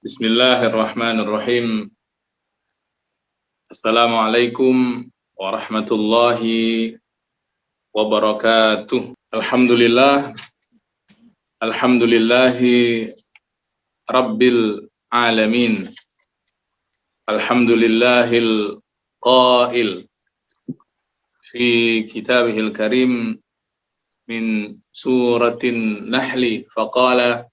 Bismillahirrahmanirrahim. Assalamualaikum warahmatullahi wabarakatuh. Alhamdulillahi rabbil alamin. Alhamdulillahil qail fi kitabihil karim min suratin nahli faqala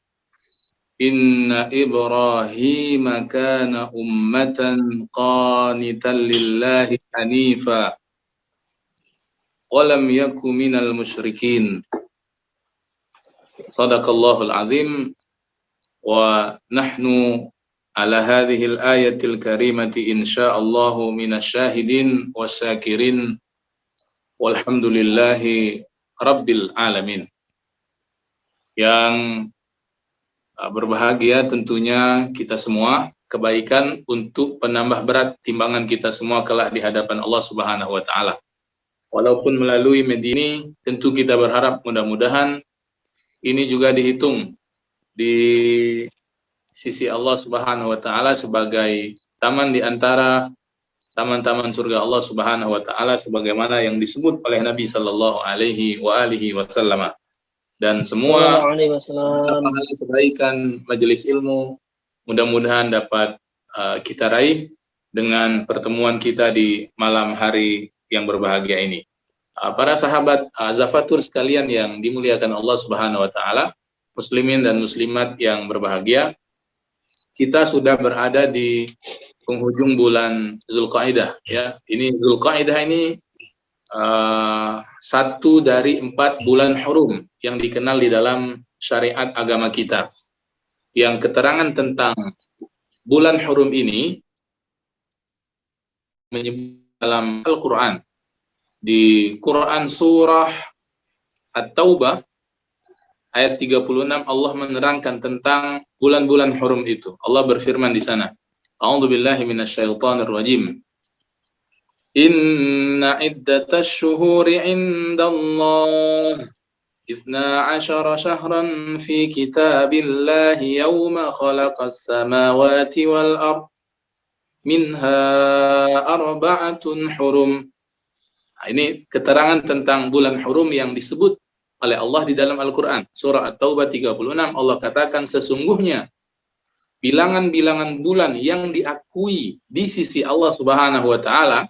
Inna Ibrahim kana ummatan qanitan lillahi hanifa wa lam yaku minal musyrikin. Sadaqallahul azim wa nahnu ala hadhil ayatil karimati insyaallahu minasyahidin wasyakirin walhamdulillahi rabbil alamin. Yang berbahagia tentunya kita semua, kebaikan untuk penambah berat timbangan kita semua kelak di hadapan Allah Subhanahu wa taala. Walaupun melalui media ini tentu kita berharap mudah-mudahan ini juga dihitung di sisi Allah Subhanahu wa taala sebagai taman di antara taman-taman surga Allah Subhanahu wa taala sebagaimana yang disebut oleh Nabi sallallahu alaihi wasallam. Dan semua pahala kebaikan majelis ilmu mudah-mudahan dapat kita raih dengan pertemuan kita di malam hari yang berbahagia ini. Para sahabat Zafatur sekalian yang dimuliakan Allah Subhanahu wa taala, muslimin dan muslimat yang berbahagia, kita sudah berada di penghujung bulan Zulqa'dah ya. Ini Zulqa'dah ini satu dari 4 bulan hurum yang dikenal di dalam syariat agama kita. Yang keterangan tentang bulan hurum ini menyebut dalam Al-Quran. Di Quran surah At-Taubah ayat 36 Allah menerangkan tentang bulan-bulan hurum itu. Allah berfirman di sana, A'udzubillahi minasyaitonirrajim. Inna iddatash syuhuri indallah 12 syahran fi kitabillahi yawma khalaqas samawati wal ard minha arba'atun hurum. Nah, ini keterangan tentang bulan hurum yang disebut oleh Allah di dalam Al-Quran. Surah At-Taubah 36 Allah katakan sesungguhnya bilangan-bilangan bulan yang diakui di sisi Allah Subhanahu wa taala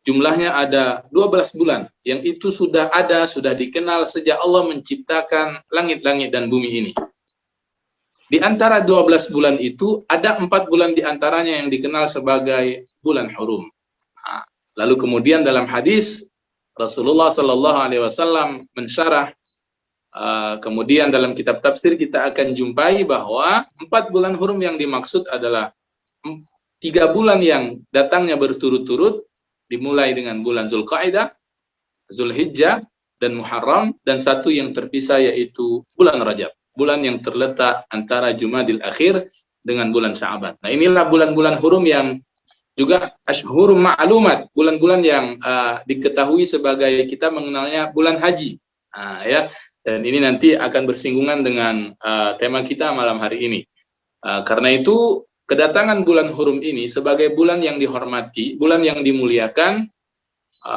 jumlahnya ada 12 bulan yang itu sudah ada, sudah dikenal sejak Allah menciptakan langit-langit dan bumi ini. Di antara 12 bulan itu ada 4 bulan di antaranya yang dikenal sebagai bulan hurum. Nah, lalu kemudian dalam hadis Rasulullah Shallallahu Alaihi Wasallam mensyarah, kemudian dalam kitab tafsir kita akan jumpai bahwa 4 bulan hurum yang dimaksud adalah 3 bulan yang datangnya berturut-turut, dimulai dengan bulan Zulqa'dah, Zulhijjah, dan Muharram, dan 1 yang terpisah yaitu bulan Rajab, bulan yang terletak antara Jumadil Akhir dengan bulan Sya'ban. Nah, inilah bulan-bulan hurum yang juga asyhurum ma'lumat, bulan-bulan yang diketahui sebagai kita mengenalnya bulan haji. Nah, ya, dan ini nanti akan bersinggungan dengan tema kita malam hari ini. Karena itu kedatangan bulan hurum ini sebagai bulan yang dihormati, bulan yang dimuliakan,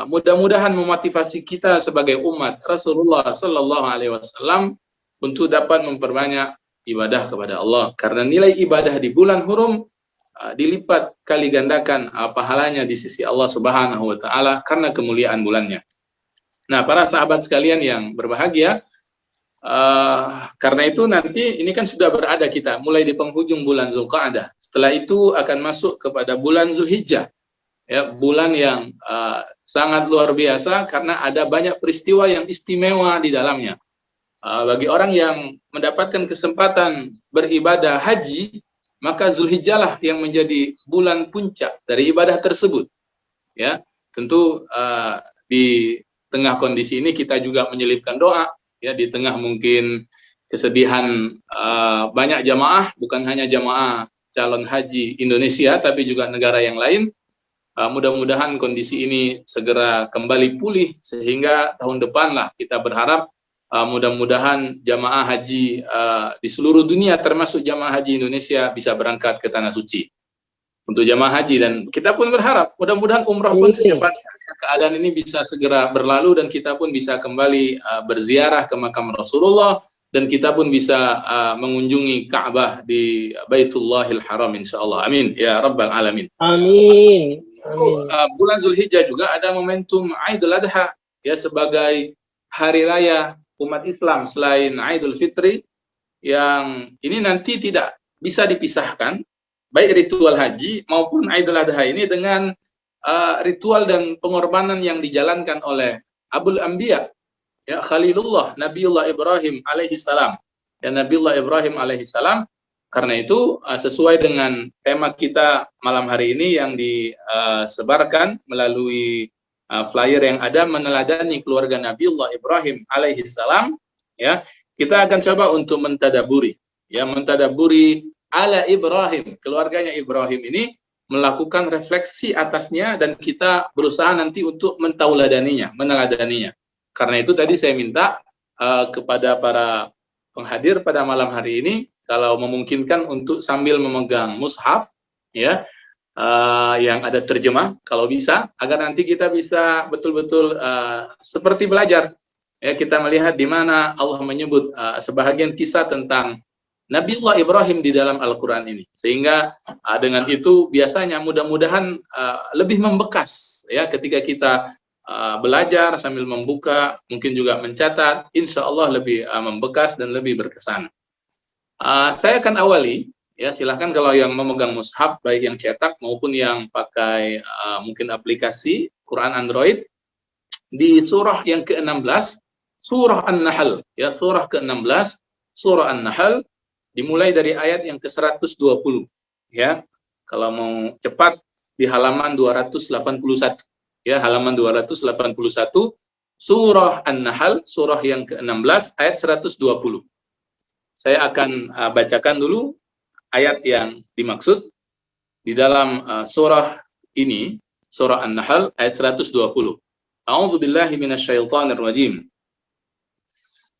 mudah-mudahan memotivasi kita sebagai umat Rasulullah Sallallahu Alaihi Wasallam untuk dapat memperbanyak ibadah kepada Allah. Karena nilai ibadah di bulan hurum dilipat kali gandakan pahalanya di sisi Allah Subhanahu Wa Taala karena kemuliaan bulannya. Nah, para sahabat sekalian yang berbahagia, karena itu nanti ini kan sudah berada kita mulai di penghujung bulan Zulqa'dah. Setelah itu akan masuk kepada bulan Zulhijjah, ya, bulan yang sangat luar biasa karena ada banyak peristiwa yang istimewa di dalamnya. Bagi orang yang mendapatkan kesempatan beribadah haji, maka Zulhijjah lah yang menjadi bulan puncak dari ibadah tersebut. Ya, tentu di tengah kondisi ini kita juga menyelipkan doa. Ya, di tengah mungkin kesedihan banyak jamaah, bukan hanya jamaah calon haji Indonesia, tapi juga negara yang lain. Mudah-mudahan kondisi ini segera kembali pulih, sehingga tahun depan lah kita berharap mudah-mudahan jamaah haji di seluruh dunia termasuk jamaah haji Indonesia bisa berangkat ke tanah suci untuk jamaah haji, dan kita pun berharap mudah-mudahan umrah pun secepatnya keadaan ini bisa segera berlalu dan kita pun bisa kembali berziarah ke makam Rasulullah dan kita pun bisa mengunjungi Ka'bah di Baitullahil Haram insyaallah. Amin ya rabbal alamin. Amin. Bulan Zulhijjah juga ada momentum Idul Adha ya, sebagai hari raya umat Islam selain Idul Fitri, yang ini nanti tidak bisa dipisahkan baik ritual haji maupun Idul Adha ini dengan ritual dan pengorbanan yang dijalankan oleh Abul Anbiya ya, Khalilullah Nabiullah Ibrahim alaihi salam. Ya, Nabiullah Ibrahim alaihi salam. Karena itu sesuai dengan tema kita malam hari ini yang disebarkan melalui flyer yang ada, meneladani keluarga Nabiullah Ibrahim alaihi salam, ya, kita akan coba untuk mentadaburi ala Ibrahim, keluarganya Ibrahim ini, melakukan refleksi atasnya dan kita berusaha nanti untuk mentauladaninya, meneladaninya. Karena itu tadi saya minta kepada para penghadir pada malam hari ini, kalau memungkinkan untuk sambil memegang mushaf ya, yang ada terjemah kalau bisa, agar nanti kita bisa betul-betul seperti belajar ya, kita melihat di mana Allah menyebut sebahagian kisah tentang Nabiullah Ibrahim di dalam Al-Quran ini, sehingga dengan itu biasanya mudah-mudahan lebih membekas ya ketika kita belajar sambil membuka, mungkin juga mencatat, insya Allah lebih membekas dan lebih berkesan. Saya akan awali ya, silahkan kalau yang memegang mushaf baik yang cetak maupun yang pakai mungkin aplikasi Quran Android, di surah yang ke-16 surah An-Nahl ya, surah ke-16 surah An-Nahl, dimulai dari ayat yang ke-120 ya. Kalau mau cepat di halaman 281 ya, halaman 281 surah An-Nahl, surah yang ke-16 ayat 120. Saya akan bacakan dulu ayat yang dimaksud di dalam surah ini, surah An-Nahl ayat 120. A'udzu billahi minasyaitonir rajim.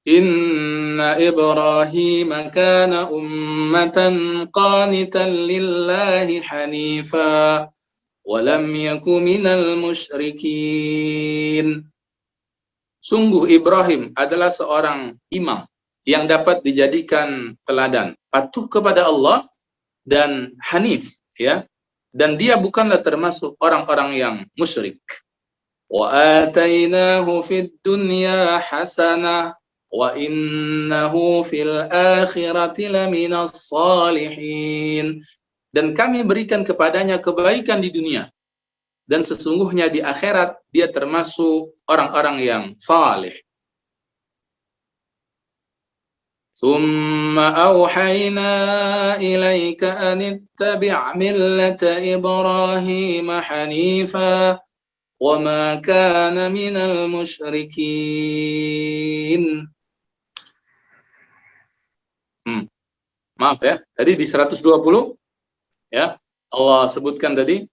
Inna Ibrahim kana ummatan qanitan lillahi hanifa wa lam yaku minal musyrikin. Sungguh Ibrahim adalah seorang imam yang dapat dijadikan teladan, patuh kepada Allah dan hanif ya, dan dia bukanlah termasuk orang-orang yang musyrik. Wa atainahu fid dunya hasanah wa innahu fil akhirati laminas salihin. Dan kami berikan kepadanya kebaikan di dunia, dan sesungguhnya di akhirat dia termasuk orang-orang yang saleh. ثم أوحينا إليك أن اتبع ملة إبراهيم حنيفا وما كان من المشركين. Maaf ya, tadi di 120 ya, Allah sebutkan tadi,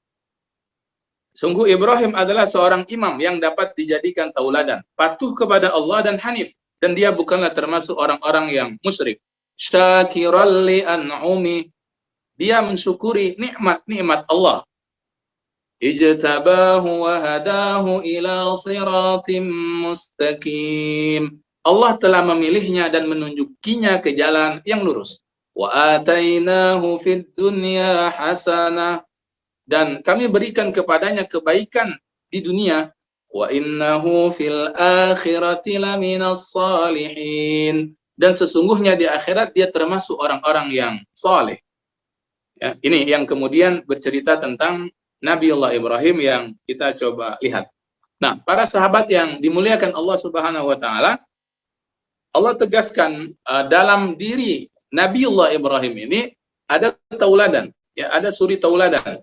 sungguh Ibrahim adalah seorang imam yang dapat dijadikan tauladan, patuh kepada Allah dan hanif, dan dia bukanlah termasuk orang-orang yang musyrik. Syakiran li an'umi, dia mensyukuri nikmat-nikmat Allah. Ijtabahu wa hadahu ila siratim mustaqim, Allah telah memilihnya dan menunjukinya ke jalan yang lurus. Wa atainahu fid dunya hasanah, dan kami berikan kepadanya kebaikan di dunia. Wa innahu fil akhirati laminas salihin, dan sesungguhnya di akhirat dia termasuk orang-orang yang saleh. Ya, ini yang kemudian bercerita tentang Nabiullah Ibrahim yang kita coba lihat. Nah, para sahabat yang dimuliakan Allah Subhanahu wa taala, Allah tegaskan dalam diri Nabiullah Ibrahim ini ada tauladan, ya, ada suri tauladan.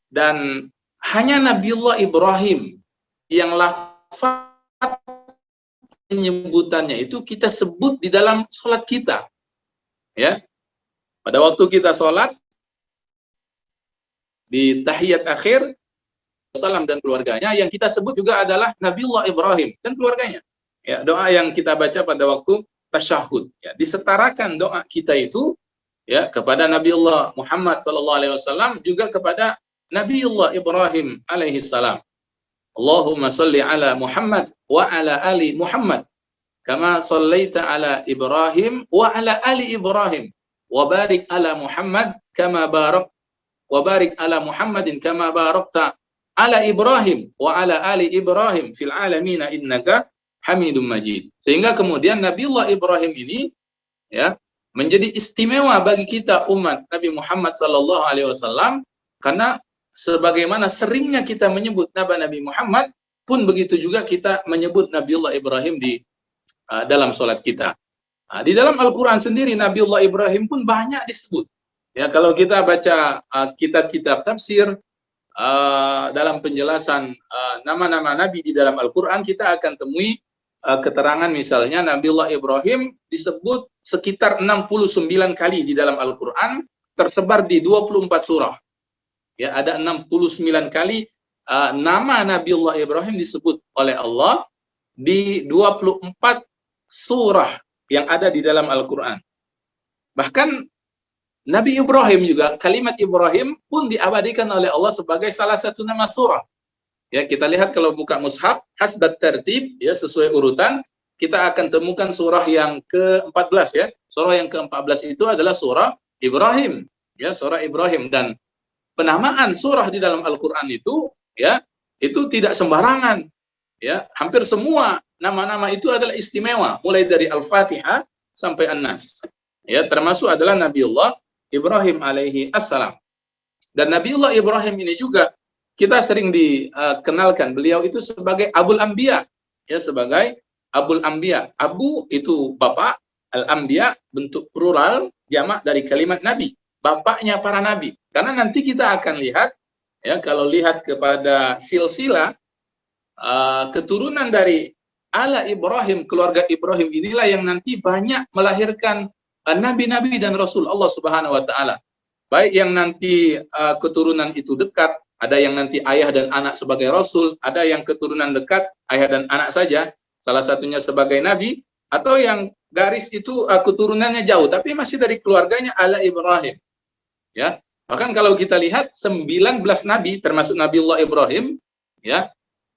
Dan hanya Nabiullah Ibrahim yang lafaz penyebutannya itu kita sebut di dalam sholat kita. Ya, pada waktu kita sholat di tahiyat akhir, salam dan keluarganya, yang kita sebut juga adalah Nabiullah Ibrahim dan keluarganya. Ya, doa yang kita baca pada waktu tasyahud. Ya, disetarakan doa kita itu ya kepada Nabiullah Muhammad sallallahu alaihi wasallam juga kepada Nabiullah Ibrahim alaihi salam. Allahumma shalli ala Muhammad wa ala ali Muhammad kama shallaita ala Ibrahim wa ala ali Ibrahim wa barik ala Muhammad kama barak wa barik ala Muhammadin kama barakta ala Ibrahim wa ala ali Ibrahim fil alamin innaka Hamidum Majid. Sehingga kemudian Nabiullah Ibrahim ini ya menjadi istimewa bagi kita umat Nabi Muhammad sallallahu alaihi wasallam karena sebagaimana seringnya kita menyebut Nabi Muhammad pun begitu juga kita menyebut Nabiullah Ibrahim di dalam salat kita. Di dalam Al-Qur'an sendiri Nabiullah Ibrahim pun banyak disebut. Ya, kalau kita baca kitab-kitab tafsir dalam penjelasan nama-nama nabi di dalam Al-Qur'an kita akan temui keterangan misalnya Nabiullah Ibrahim disebut sekitar 69 kali di dalam Al-Qur'an tersebar di 24 surah. Ya, ada 69 kali nama Nabiullah Ibrahim disebut oleh Allah di 24 surah yang ada di dalam Al-Qur'an. Bahkan Nabi Ibrahim juga kalimat Ibrahim pun diabadikan oleh Allah sebagai salah satu nama surah. Ya, kita lihat kalau buka mushaf hasbat tertib ya sesuai urutan kita akan temukan surah yang ke-14 ya. Surah yang ke-14 itu adalah surah Ibrahim. Ya, surah Ibrahim dan penamaan surah di dalam Al-Qur'an itu ya, itu tidak sembarangan. Ya, hampir semua nama-nama itu adalah istimewa mulai dari Al-Fatihah sampai An-Nas. Ya, termasuk adalah Nabiullah Ibrahim alaihi assalam. Dan Nabiullah Ibrahim ini juga kita sering dikenalkan beliau itu sebagai Abul Anbiya, ya sebagai Abul Anbiya. Abu itu bapak, Al-Anbiya bentuk plural jamak dari kalimat nabi, bapaknya para nabi. Karena nanti kita akan lihat ya kalau lihat kepada silsilah keturunan dari ala Ibrahim, keluarga Ibrahim inilah yang nanti banyak melahirkan nabi-nabi dan rasul Allah Subhanahu wa taala. Baik yang nanti keturunan itu dekat, ada yang nanti ayah dan anak sebagai rasul, ada yang keturunan dekat ayah dan anak saja, salah satunya sebagai nabi, atau yang garis itu keturunannya jauh tapi masih dari keluarganya ala Ibrahim. Ya. Bahkan kalau kita lihat 19 nabi termasuk Nabiullah Ibrahim, ya.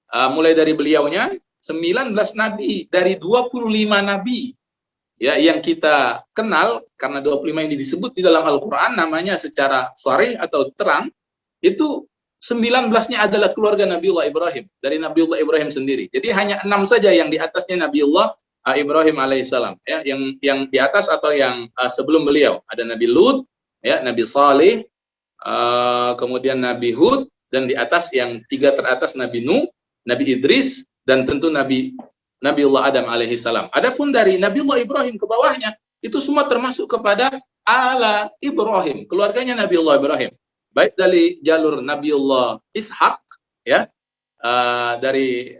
Mulai dari beliaunya 19 nabi dari 25 nabi. Ya, yang kita kenal karena 25 ini disebut di dalam Al-Qur'an namanya secara sharih atau terang itu 19-nya adalah keluarga Nabiullah Ibrahim, dari Nabiullah Ibrahim sendiri. Jadi hanya 6 saja yang di atasnya Nabiullah Ibrahim alaihissalam, ya, yang di atas atau yang sebelum beliau. Ada Nabi Lut, ya, Nabi Saleh, kemudian Nabi Hud, dan di atas yang 3 teratas Nabi Nuh, Nabi Idris, dan tentu Nabiullah Adam alaihissalam. Adapun dari Nabiullah Ibrahim ke bawahnya itu semua termasuk kepada ala Ibrahim, keluarganya Nabiullah Ibrahim. Baik dari jalur Nabiullah Ishak, ya, dari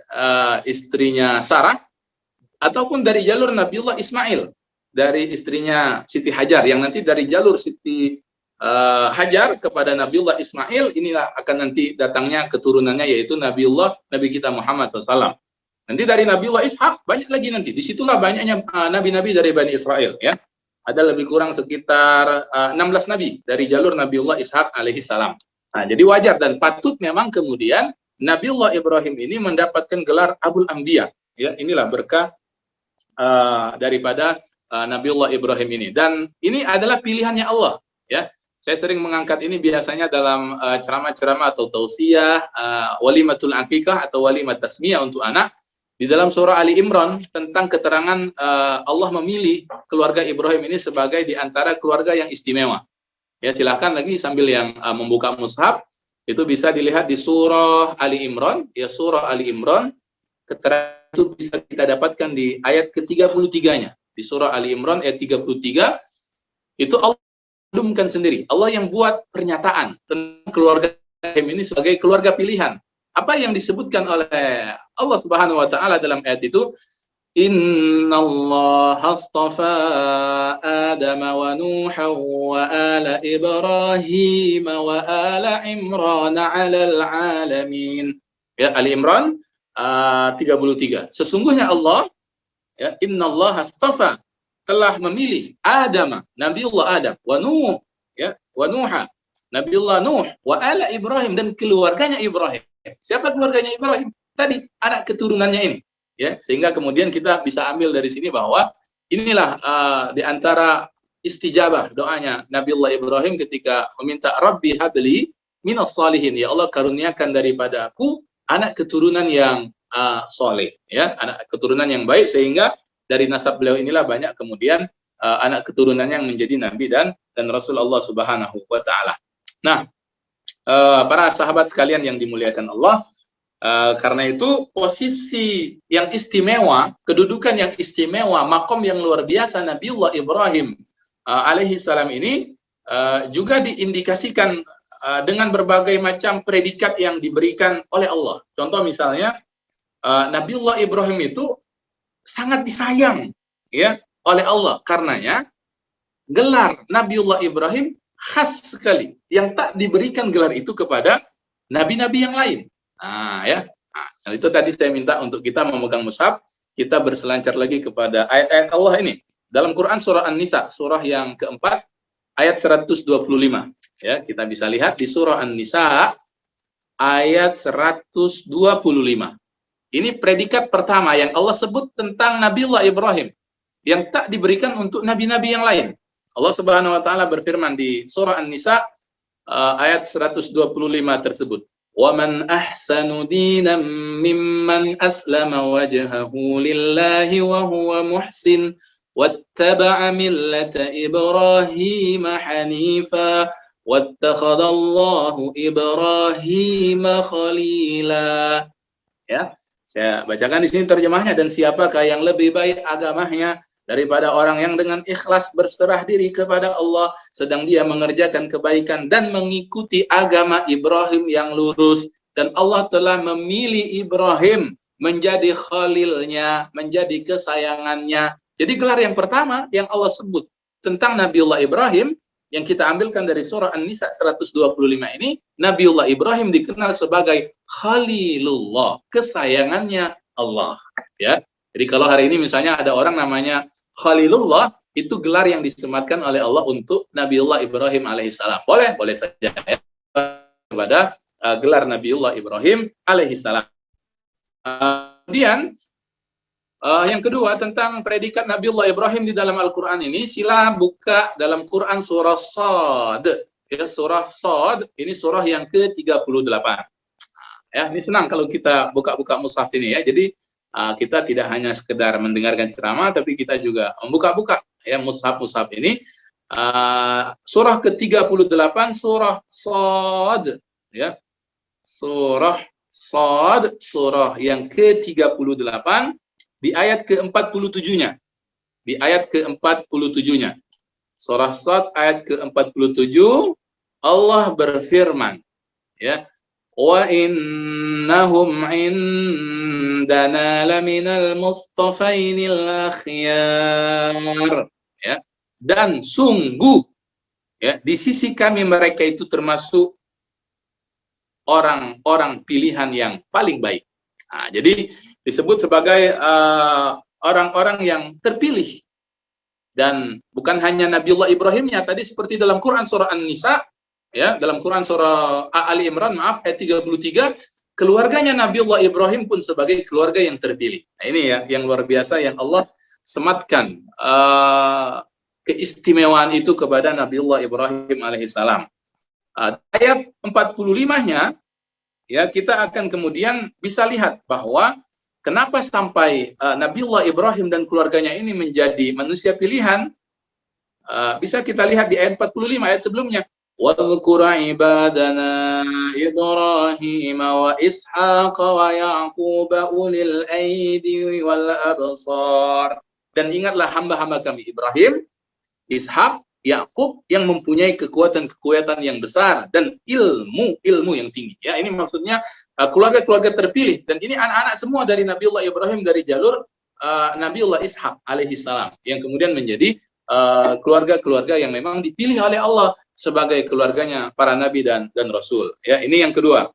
istrinya Sarah, ataupun dari jalur Nabiullah Ismail, dari istrinya Siti Hajar, yang nanti dari jalur Siti Hajar kepada Nabiullah Ismail, inilah akan nanti datangnya keturunannya yaitu Nabiullah Nabi kita Muhammad SAW. Nanti dari Nabiullah Ishak banyak lagi nanti. Disitulah banyaknya nabi-nabi dari Bani Israel, ya. Ada lebih kurang sekitar 16 nabi dari jalur Nabiullah Ishak alaihi salam. Nah, jadi wajar dan patut memang kemudian Nabiullah Ibrahim ini mendapatkan gelar Abul Anbiya. Ya, inilah berkah daripada Nabiullah Ibrahim ini. Dan ini adalah pilihannya Allah, ya. Saya sering mengangkat ini biasanya dalam ceramah-ceramah atau tausiah, walimatul aqiqah atau walimat tasmiyah untuk anak. Di dalam surah Ali Imran tentang keterangan Allah memilih keluarga Ibrahim ini sebagai di antara keluarga yang istimewa. Ya, silahkan lagi sambil yang membuka mushaf itu bisa dilihat di surah Ali Imran, ya surah Ali Imran. Keterangan itu bisa kita dapatkan di ayat ke-33-nya. Di surah Ali Imran ayat 33 itu Allah mengumumkan sendiri. Allah yang buat pernyataan tentang keluarga Ibrahim ini sebagai keluarga pilihan. Apa yang disebutkan oleh Allah Subhanahu wa taala dalam ayat itu, innallaha astafa Adam wa Nuha wa ala Ibrahim wa ala Imran 'alal 'alamin. Ya, Ali Imran 33. Sesungguhnya Allah Ya, innallaha astafa, telah memilih Adam, Nabiullah Adam, wa Nuh, ya, wa Nuha, Nabiullah Nuh, wa ala Ibrahim, dan keluarganya Ibrahim. Siapa keluarganya Ibrahim? Tadi anak keturunannya ini. Ya, sehingga kemudian kita bisa ambil dari sini bahwa inilah di antara istijabah doanya Nabiullah Ibrahim ketika meminta Rabbi habli minas salihin, ya Allah karuniakan daripada aku anak keturunan yang soleh, ya, anak keturunan yang baik, sehingga dari nasab beliau inilah banyak kemudian anak keturunan yang menjadi nabi dan rasul Allah Subhanahu wa taala. Nah, para sahabat sekalian yang dimuliakan Allah, karena itu posisi yang istimewa, kedudukan yang istimewa, makom yang luar biasa Nabiullah Ibrahim alaihi salam ini juga diindikasikan dengan berbagai macam predikat yang diberikan oleh Allah. Contoh misalnya Nabiullah Ibrahim itu sangat disayang, ya, oleh Allah. Karenanya gelar Nabiullah Ibrahim khas sekali, yang tak diberikan gelar itu kepada nabi-nabi yang lain. Ya. Nah, itu tadi saya minta untuk kita memegang mushaf, kita berselancar lagi kepada ayat-ayat Allah ini. Dalam Quran surah An-Nisa, surah yang keempat, ayat 125. Ya, kita bisa lihat di surah An-Nisa ayat 125. Ini predikat pertama yang Allah sebut tentang Nabiullah Ibrahim yang tak diberikan untuk nabi-nabi yang lain. Allah Subhanahu wa taala berfirman di surah An-Nisa ayat 125 tersebut. Wa man ahsanu dinan mimman aslama wajhahu lillahi wa huwa muhsin wattaba'a millata Ibrahim hanifa wattakhadallahu Ibrahim khalila. Ya, saya bacakan di sini terjemahnya. Dan siapakah yang lebih baik agamanya daripada orang yang dengan ikhlas berserah diri kepada Allah, sedang dia mengerjakan kebaikan dan mengikuti agama Ibrahim yang lurus. Dan Allah telah memilih Ibrahim menjadi khalilnya, menjadi kesayangannya. Jadi gelar yang pertama yang Allah sebut tentang Nabiullah Ibrahim, yang kita ambilkan dari surah An-Nisa 125 ini, Nabiullah Ibrahim dikenal sebagai Khalilullah, kesayangannya Allah. Ya, jadi kalau hari ini misalnya ada orang namanya Khalilullah, itu gelar yang disematkan oleh Allah untuk Nabiullah Ibrahim alaihissalam. Boleh saja ya, kepada gelar Nabiullah Ibrahim alaihissalam. Kemudian yang kedua tentang predikat Nabiullah Ibrahim di dalam Al-Quran ini, sila buka dalam Quran surah Shad. Ya, surah Shad ini surah yang ke-38. Ya, ini senang kalau kita buka-buka mushaf ini ya. Jadi kita tidak hanya sekedar mendengarkan ceramah, tapi kita juga membuka-buka ya mushaf-mushaf ini. Surah ke-38 surah Shad, ya. Surah Shad, surah yang ke-38 di ayat ke-47-nya. Di ayat ke-47-nya. Surah Shad ayat ke-47, Allah berfirman, ya, wa innahum indana laminal mustafainil akhyar, ya, dan sungguh ya di sisi kami mereka itu termasuk orang-orang pilihan yang paling baik. Nah, jadi disebut sebagai orang-orang yang terpilih. Dan bukan hanya Nabiullah Ibrahimnya, tadi seperti dalam Quran surah An-Nisa, ya, dalam Quran surah Ali Imran, ayat 33, keluarganya Nabiullah Ibrahim pun sebagai keluarga yang terpilih. Nah, ini ya yang luar biasa yang Allah sematkan keistimewaan itu kepada Nabiullah Ibrahim alaihissalam. Ayat 45-nya, ya, kita akan kemudian bisa lihat bahwa kenapa sampai Nabiullah Ibrahim dan keluarganya ini menjadi manusia pilihan. Bisa kita lihat di ayat 45, ayat sebelumnya. وَاذْكُرْ عِبَادَنَا إِبْرَاهِيمَ وَإِسْحَاقَ وَيَعْقُوبَ أُولِي الْأَيْدِي وَالْأَبْصَارِ. Dan ingatlah hamba-hamba kami Ibrahim, Ishak, Yakub yang mempunyai kekuatan-kekuatan yang besar dan ilmu yang tinggi. Ya, ini maksudnya keluarga-keluarga terpilih, dan ini anak-anak semua dari Nabiullah Ibrahim dari jalur Nabiullah Ishak alaihissalam yang kemudian menjadi keluarga-keluarga yang memang dipilih oleh Allah sebagai keluarganya para nabi dan rasul. Ya, ini yang kedua.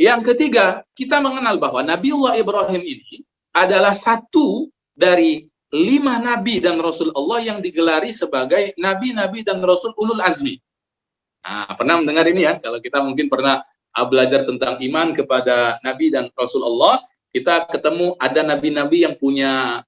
Yang ketiga, kita mengenal bahwa Nabiullah Ibrahim ini adalah satu dari 5 nabi dan rasul Allah yang digelari sebagai nabi-nabi dan rasul ulul azmi. Nah, pernah mendengar ini ya? Kalau kita mungkin pernah belajar tentang iman kepada nabi dan rasul Allah, kita ketemu ada nabi-nabi yang punya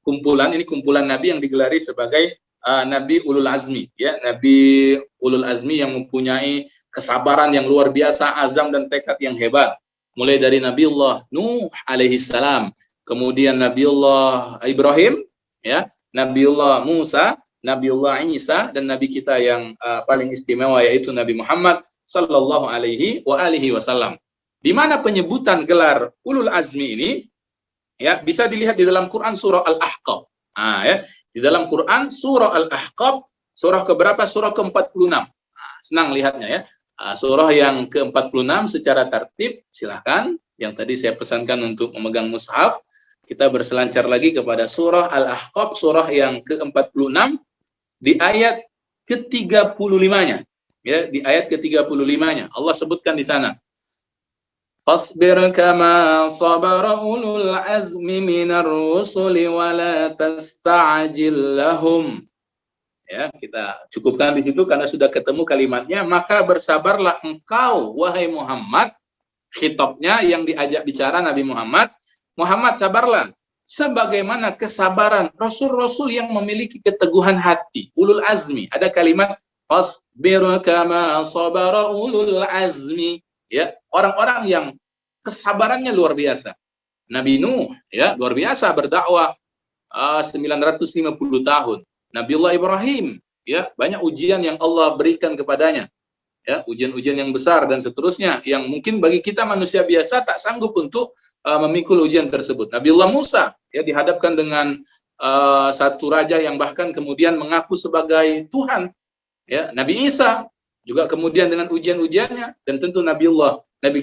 kumpulan, ini kumpulan nabi yang digelari sebagai nabi ulul azmi, ya, nabi ulul azmi yang mempunyai kesabaran yang luar biasa, azam dan tekad yang hebat. Mulai dari Nabiullah Nuh alaihi salam, kemudian Nabiullah Ibrahim, ya, Nabiullah Musa, Nabiullah Isa, dan Nabi kita yang paling istimewa yaitu Nabi Muhammad sallallahu alaihi wasallam. Di mana penyebutan gelar ulul azmi ini, ya, bisa dilihat di dalam Quran surah Al-Ahqaf. Ya, di dalam Quran surah Al-Ahqaf, surah keberapa? Surah ke-46. Senang lihatnya ya. Surah yang ke-46 secara tertib, silahkan. Yang tadi saya pesankan untuk memegang mushaf, kita berselancar lagi kepada surah Al-Ahqaf, surah yang ke-46, di ayat ke-35-nya. Ya, di ayat ke-35-nya. Allah sebutkan di sana. Fasbir kama sabara ulul azmi minar rusuli wa la tasta'jil lahum. Ya, kita cukupkan di situ karena sudah ketemu kalimatnya. Maka bersabarlah engkau, wahai Muhammad. Khitabnya yang diajak bicara Nabi Muhammad. Muhammad, sabarlah. Sebagaimana kesabaran Rasul-Rasul yang memiliki keteguhan hati. Ulul azmi. Ada kalimat, fasbir kama sabara ulul azmi. Ya, orang-orang yang kesabarannya luar biasa. Nabi Nuh, ya, luar biasa berdakwah 950 tahun. Nabiullah Ibrahim, ya, banyak ujian yang Allah berikan kepadanya, ya, ujian-ujian yang besar dan seterusnya yang mungkin bagi kita manusia biasa tak sanggup untuk memikul ujian tersebut. Nabiullah Musa, ya, dihadapkan dengan satu raja yang bahkan kemudian mengaku sebagai Tuhan, ya. Nabi Isa juga kemudian dengan ujian-ujiannya, dan tentu Nabi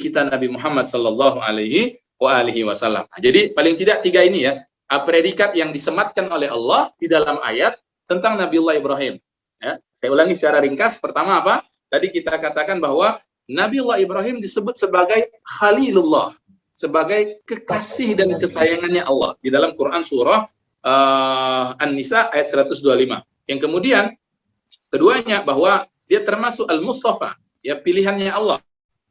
kita Nabi Muhammad sallallahu alaihi wasallam. Jadi paling tidak 3 ini ya, predikat yang disematkan oleh Allah di dalam ayat tentang Nabiullah Ibrahim. Ya, saya ulangi secara ringkas. Pertama apa? Tadi kita katakan bahwa Nabiullah Ibrahim disebut sebagai Khalilullah, sebagai kekasih dan kesayangannya Allah di dalam Quran surah An-Nisa ayat 125. Yang kemudian keduanya bahwa dia termasuk Al-Mustafa, ya, pilihannya Allah.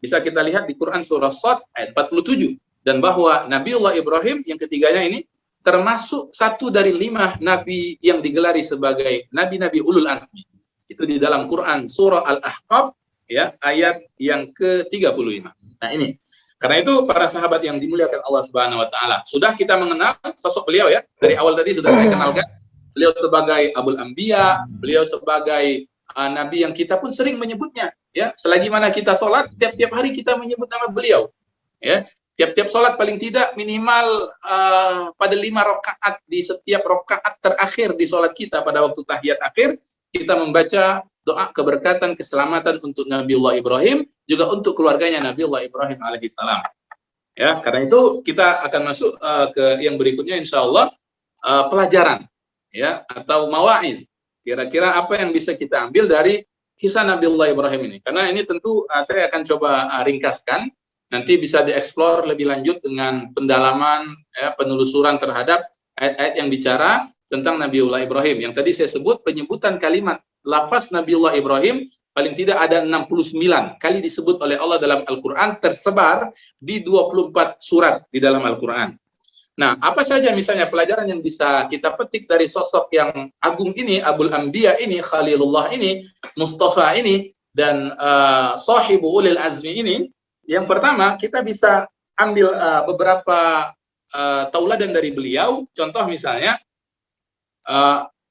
Bisa kita lihat di Quran surah Shad ayat 47. Dan bahwa Nabiullah Ibrahim yang ketiganya ini termasuk satu dari 5 nabi yang digelari sebagai nabi-nabi ulul azmi. Itu di dalam Quran surah Al-Ahqaf, ya, ayat yang ke-35. Nah ini, karena itu para sahabat yang dimuliakan Allah Subhanahu wa taala, sudah kita mengenal sosok beliau ya. Dari awal tadi sudah saya kenalkan. Beliau sebagai Abul Anbiya, beliau sebagai nabi yang kita pun sering menyebutnya, ya. Selagi mana kita sholat, tiap-tiap hari kita menyebut nama beliau, ya. Tiap-tiap sholat paling tidak minimal pada 5 rakaat, di setiap rakaat terakhir di sholat kita pada waktu tahiyat akhir, kita membaca doa keberkatan, keselamatan untuk Nabiullah Ibrahim, juga untuk keluarganya Nabiullah Ibrahim alaihissalam. Ya, karena itu kita akan masuk ke yang berikutnya, insya Allah, pelajaran, ya, atau mawa'iz. Kira-kira apa yang bisa kita ambil dari kisah Nabiullah Ibrahim ini? Karena ini tentu saya akan coba ringkaskan. Nanti bisa dieksplor lebih lanjut dengan pendalaman, ya, penelusuran terhadap ayat-ayat yang bicara tentang Nabiullah Ibrahim. Yang tadi saya sebut penyebutan kalimat lafaz Nabiullah Ibrahim paling tidak ada 69 kali disebut oleh Allah dalam Al-Quran, tersebar di 24 surat di dalam Al-Quran. Nah, apa saja misalnya pelajaran yang bisa kita petik dari sosok yang agung ini, Abul Anbiya ini, Khalilullah ini, Mustafa ini, dan Sahibu Ulil Azmi ini. Yang pertama, kita bisa ambil beberapa tauladan dari beliau. Contoh misalnya,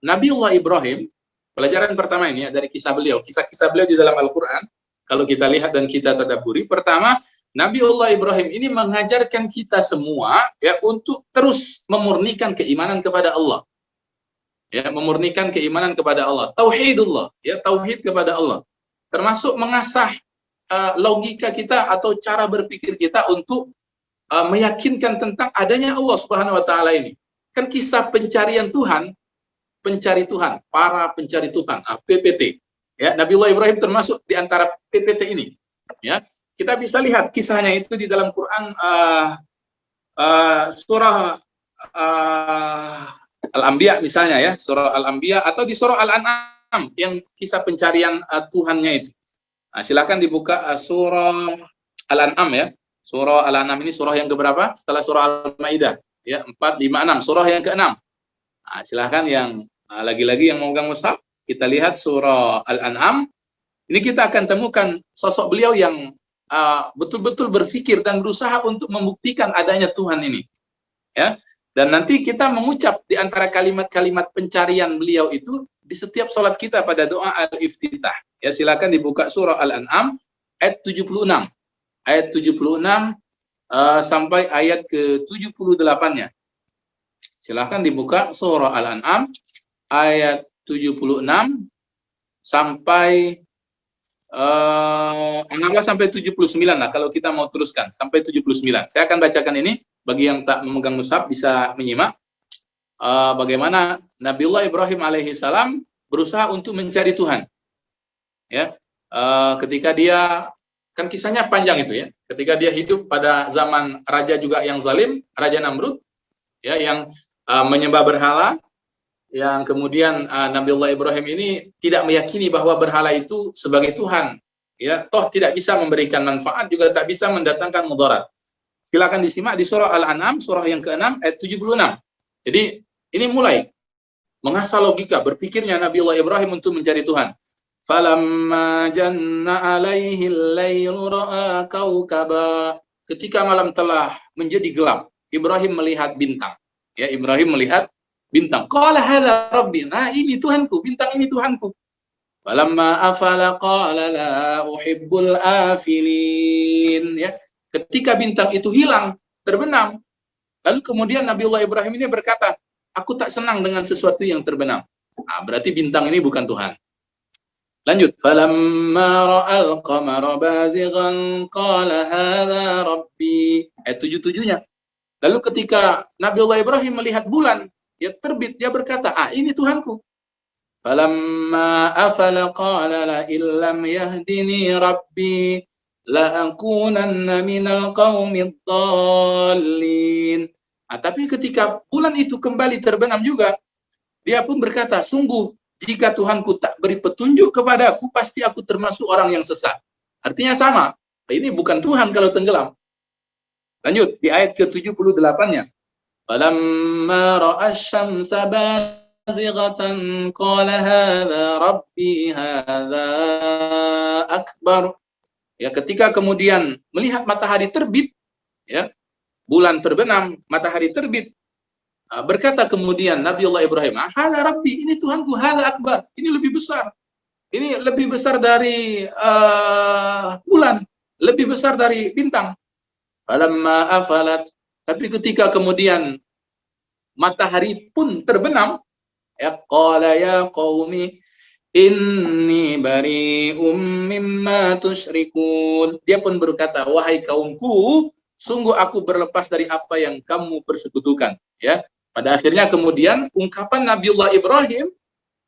Nabiullah Ibrahim, pelajaran pertama ini ya, dari kisah beliau, kisah-kisah beliau di dalam Al-Quran, kalau kita lihat dan kita tadabburi, pertama, Nabiullah Ibrahim ini mengajarkan kita semua, ya, untuk terus memurnikan keimanan kepada Allah. Ya, memurnikan keimanan kepada Allah. Tauhidullah, ya, tauhid kepada Allah. Termasuk mengasah logika kita atau cara berpikir kita untuk meyakinkan tentang adanya Allah Subhanahu wa taala ini. Kan kisah pencarian Tuhan, pencari Tuhan, para pencari Tuhan, PPT. Ya, Nabiullah Ibrahim termasuk di antara PPT ini. Ya, kita bisa lihat kisahnya itu di dalam Quran surah Al-Anbiya misalnya ya, surah Al-Anbiya atau di surah Al-An'am yang kisah pencarian Tuhannya itu. Nah, silakan dibuka surah Al-An'am ya. Surah Al-An'am ini surah yang keberapa? Setelah surah Al-Maidah ya, 4, 5, 6, surah yang ke-6. Nah, silakan yang lagi-lagi yang mau megang mushaf, kita lihat surah Al-An'am. Ini kita akan temukan sosok beliau yang betul-betul berpikir dan berusaha untuk membuktikan adanya Tuhan ini. Ya. Dan nanti kita mengucap di antara kalimat-kalimat pencarian beliau itu di setiap sholat kita pada doa al-iftitah. Ya, silakan dibuka surah Al-An'am ayat 76. Ayat 76 sampai ayat ke-78-nya. Silakan dibuka surah Al-An'am ayat 76 sampai anggaplah sampai 79 lah kalau kita mau teruskan sampai 79. Saya akan bacakan ini bagi yang tak memegang mushaf bisa menyimak bagaimana Nabiullah Ibrahim alaihi salam berusaha untuk mencari Tuhan. Ya, ketika dia kan kisahnya panjang itu ya. Ketika dia hidup pada zaman raja juga yang zalim, Raja Namrud, ya, yang menyembah berhala, yang kemudian Nabiullah Ibrahim ini tidak meyakini bahwa berhala itu sebagai Tuhan, ya, toh tidak bisa memberikan manfaat juga tak bisa mendatangkan mudarat. Silakan disimak di surah Al-An'am surah yang ke-6 ayat 76. Jadi ini mulai mengasah logika berpikirnya Nabiullah Ibrahim untuk mencari Tuhan. Falamma janna alaihi al-lailu ra'a kaukaba. Ketika malam telah menjadi gelap, Ibrahim melihat bintang. Ya, Ibrahim melihat bintang. Qala hadza rabbi. Nah, ini Tuhanku, bintang ini Tuhanku. Falamma afala qala la uhibbul afilin. Ya, ketika bintang itu hilang, terbenam, lalu kemudian Nabiullah Ibrahim ini berkata, aku tak senang dengan sesuatu yang terbenam. Nah, berarti bintang ini bukan Tuhan. Lanjut. Falamma ra'al qamara bazighan qala hadza rabbi. Ayat 77-nya. Lalu ketika Nabiullah Ibrahim melihat bulan ya terbit, dia berkata, ini Tuhanku. Falamma afala qala la illam yahdini rabbi la akunanna minal qaumid dallin. Tapi ketika bulan itu kembali terbenam juga, dia pun berkata, sungguh jika Tuhanku tak beri petunjuk kepadaku, pasti aku termasuk orang yang sesat. Artinya sama. Ini bukan Tuhan kalau tenggelam. Lanjut di ayat ke-78-nya. Falamma ra'a asy-syamsa bazighatan qala hadza rabbi hadza akbar. Ya, ketika kemudian melihat matahari terbit, ya, bulan terbenam, matahari terbit, berkata kemudian Nabiullah Ibrahim, hadza rabbi, ini Tuhanku, hadza akbar, ini lebih besar. Ini lebih besar dari bulan, lebih besar dari bintang. Falamma afalat, tapi ketika kemudian matahari pun terbenam, ya qala ya qaumi inni bari'um mimma tusyrikun. Dia pun berkata, wahai kaumku, sungguh aku berlepas dari apa yang kamu persekutukan, ya. Pada akhirnya kemudian ungkapan Nabiullah Ibrahim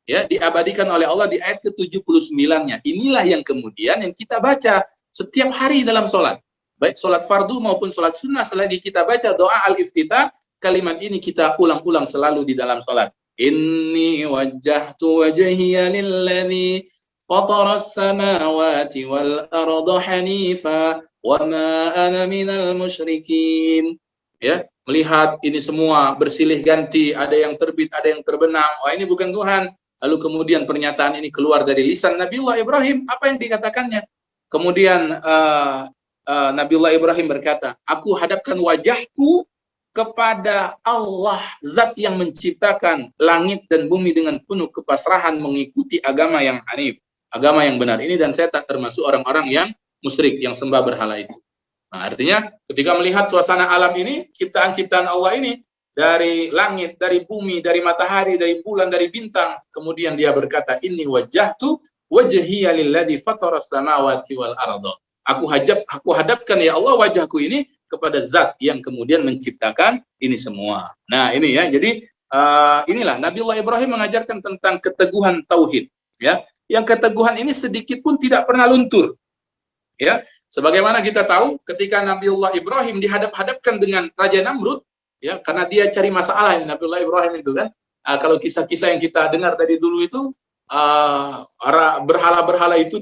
ya diabadikan oleh Allah di ayat ke-79-nya. Inilah yang kemudian yang kita baca setiap hari dalam sholat. Baik sholat fardu maupun sholat sunnah, selagi kita baca doa al-iftitah, kalimat ini kita ulang-ulang selalu di dalam sholat. Inni wajjahtu wajhiya lilladzi fataras samawati wal arda hanifa wa ma ana minal musyrikin. Ya, melihat ini semua bersilih ganti, ada yang terbit, ada yang terbenam. Ini bukan Tuhan. Lalu kemudian pernyataan ini keluar dari lisan Nabiullah Ibrahim. Apa yang dikatakannya? Kemudian Nabiullah Ibrahim berkata, aku hadapkan wajahku kepada Allah, zat yang menciptakan langit dan bumi dengan penuh kepasrahan mengikuti agama yang hanif, agama yang benar ini, dan saya tak termasuk orang-orang yang musyrik, yang sembah berhala itu. Nah, artinya ketika melihat suasana alam ini, ciptaan-ciptaan Allah ini, dari langit, dari bumi, dari matahari, dari bulan, dari bintang, kemudian dia berkata, inni wajjahtu wajhiya lilladzi fataras samawati wal arda. Aku hadapkan ya Allah wajahku ini kepada zat yang kemudian menciptakan ini semua. Nah, ini ya. Jadi inilah Nabiullah Ibrahim mengajarkan tentang keteguhan tauhid, ya. Yang keteguhan ini sedikit pun tidak pernah luntur. Ya, sebagaimana kita tahu ketika Nabiullah Ibrahim dihadap-hadapkan dengan Raja Namrud, ya, karena dia cari masalah ini Nabiullah Ibrahim itu kan. kalau kisah-kisah yang kita dengar dari dulu itu, berhala-berhala itu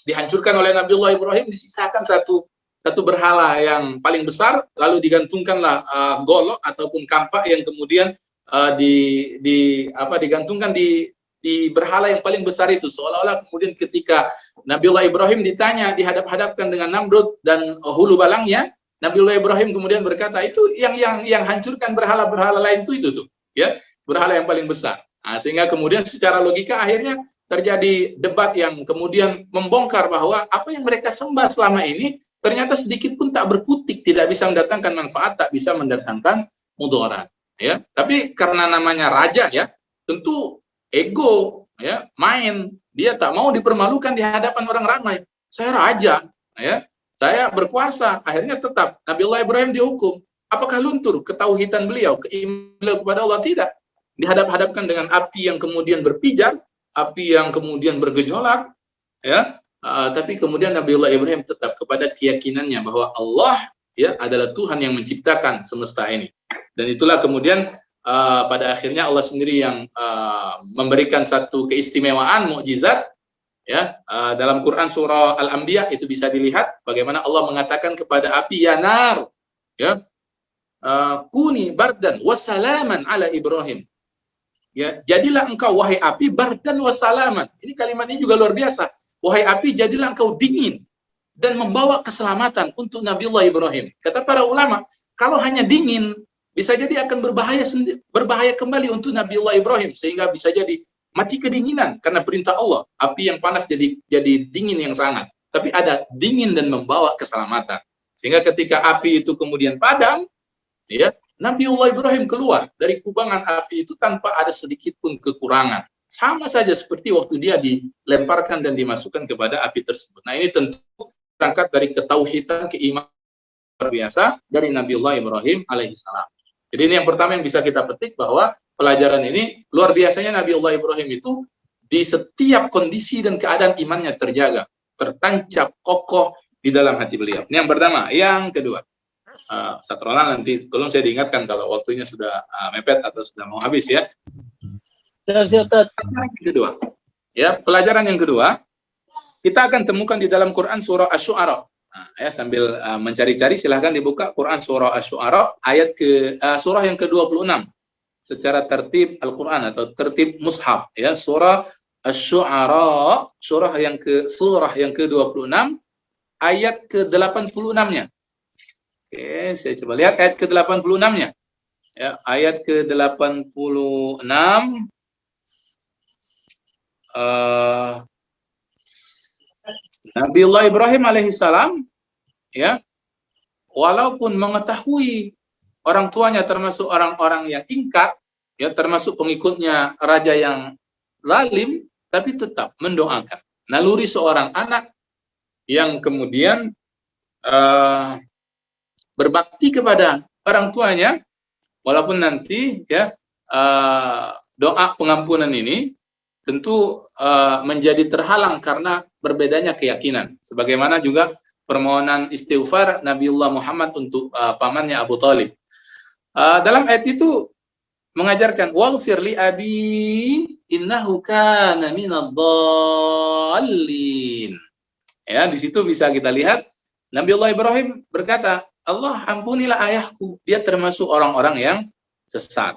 dihancurkan oleh Nabiullah Ibrahim, disisakan satu berhala yang paling besar, lalu digantungkanlah golok ataupun kampak yang kemudian digantungkan di berhala yang paling besar itu, seolah-olah kemudian ketika Nabiullah Ibrahim ditanya, dihadap-hadapkan dengan Namrud dan hulu balangnya, Nabiullah Ibrahim kemudian berkata, itu yang hancurkan berhala-berhala lain itu tuh, ya, berhala yang paling besar. Nah, sehingga kemudian secara logika akhirnya terjadi debat yang kemudian membongkar bahwa apa yang mereka sembah selama ini ternyata sedikit pun tak berkutik, tidak bisa mendatangkan manfaat, tak bisa mendatangkan mudarat. Ya, tapi karena namanya raja, ya, tentu ego, ya, main, dia tak mau dipermalukan di hadapan orang ramai. Saya raja, ya, saya berkuasa. Akhirnya tetap Nabiullah Ibrahim dihukum. Apakah luntur ketauhidan beliau, keimanan beliau kepada Allah? Tidak. Dihadap-hadapkan dengan api yang kemudian berpijar, api yang kemudian bergejolak, ya. Tapi kemudian Nabiullah Ibrahim tetap kepada keyakinannya bahwa Allah, ya, adalah Tuhan yang menciptakan semesta ini. Dan itulah kemudian pada akhirnya Allah sendiri yang memberikan satu keistimewaan mukjizat, ya, dalam Quran surah Al-Anbiya itu bisa dilihat bagaimana Allah mengatakan kepada api, ya nar, ya, kuni bardan wassalaman ala Ibrahim, ya, jadilah engkau wahai api bardan wassalaman. Ini kalimat ini juga luar biasa. Wahai api, jadilah engkau dingin dan membawa keselamatan untuk Nabiullah Ibrahim. Kata para ulama, kalau hanya dingin bisa jadi akan berbahaya kembali untuk Nabiullah Ibrahim, sehingga bisa jadi mati kedinginan karena perintah Allah. Api yang panas jadi dingin yang sangat. Tapi ada dingin dan membawa keselamatan. Sehingga ketika api itu kemudian padam, ya, Nabiullah Ibrahim keluar dari kubangan api itu tanpa ada sedikit pun kekurangan. Sama saja seperti waktu dia dilemparkan dan dimasukkan kepada api tersebut. Nah, ini tentu berangkat dari ketauhidan, keimanan luar biasa dari Nabiullah Ibrahim alaihissalam. Jadi ini yang pertama yang bisa kita petik, bahwa pelajaran ini luar biasanya Nabiullah Ibrahim itu di setiap kondisi dan keadaan imannya terjaga, tertancap kokoh di dalam hati beliau. Ini yang pertama. Yang kedua, Satronan nanti tolong saya diingatkan kalau waktunya sudah mepet atau sudah mau habis, ya. Yang kedua, ya, pelajaran yang kedua kita akan temukan di dalam Quran surah Asy-Syu'ara. Nah, ya, sambil mencari-cari silahkan dibuka Quran surah Asy-Syu'ara ayat surah yang ke-26 secara tertib Al-Quran atau tertib mushaf, ya, surah Asy-Syu'ara, surah yang ke-26 ayat ke-86-nya. Oke, saya coba lihat ayat ke-86-nya. Ya, ayat ke-86 Nabiullah Ibrahim alaihissalam, ya, walaupun mengetahui orang tuanya termasuk orang-orang yang ingkar, ya, termasuk pengikutnya raja yang zalim, tapi tetap mendoakan. Naluri seorang anak yang kemudian berbakti kepada orang tuanya, walaupun nanti, ya, doa pengampunan ini tentu menjadi terhalang karena berbedanya keyakinan. Sebagaimana juga permohonan istighfar Nabiullah Muhammad untuk pamannya Abu Thalib. Dalam ayat itu mengajarkan, waghfir li abi innahu kana minadh-dhallin. Ya, di situ bisa kita lihat Nabiullah Ibrahim berkata, Allah ampunilah ayahku, dia termasuk orang-orang yang sesat.